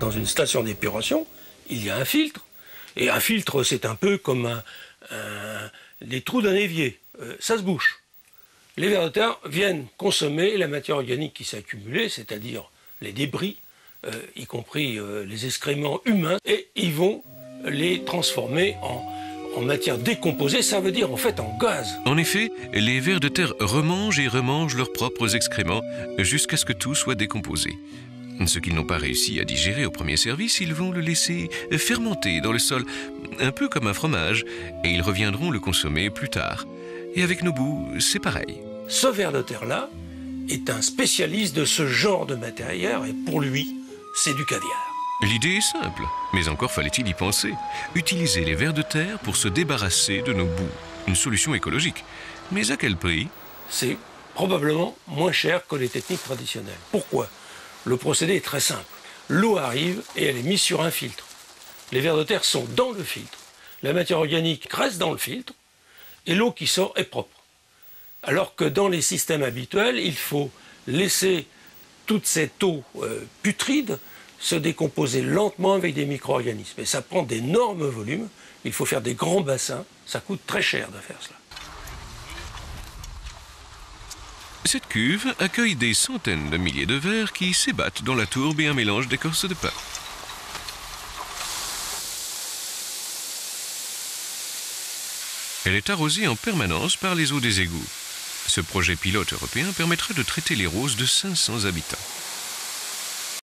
Dans une station d'épuration, il y a un filtre. Et un filtre, c'est un peu comme les trous d'un évier. Ça se bouche. Les vers de terre viennent consommer la matière organique qui s'est accumulée, c'est-à-dire les débris, y compris les excréments humains, et ils vont les transformer en matière décomposée, ça veut dire en fait en gaz. En effet, les vers de terre remangent et remangent leurs propres excréments jusqu'à ce que tout soit décomposé. Ce qu'ils n'ont pas réussi à digérer au premier service, ils vont le laisser fermenter dans le sol, un peu comme un fromage, et ils reviendront le consommer plus tard. Et avec nos boues, c'est pareil. Ce ver de terre-là est un spécialiste de ce genre de matériel, et pour lui, c'est du caviar. L'idée est simple, mais encore fallait-il y penser. Utiliser les vers de terre pour se débarrasser de nos boues. Une solution écologique. Mais à quel prix? C'est probablement moins cher que les techniques traditionnelles. Pourquoi? Le procédé est très simple. L'eau arrive et elle est mise sur un filtre. Les vers de terre sont dans le filtre. La matière organique reste dans le filtre et l'eau qui sort est propre. Alors que dans les systèmes habituels, il faut laisser toute cette eau putride se décomposer lentement avec des micro-organismes. Et ça prend d'énormes volumes. Il faut faire des grands bassins. Ça coûte très cher de faire cela. Cette cuve accueille des centaines de milliers de vers qui s'ébattent dans la tourbe et un mélange d'écorce de pin. Elle est arrosée en permanence par les eaux des égouts. Ce projet pilote européen permettra de traiter les roses de 500 habitants.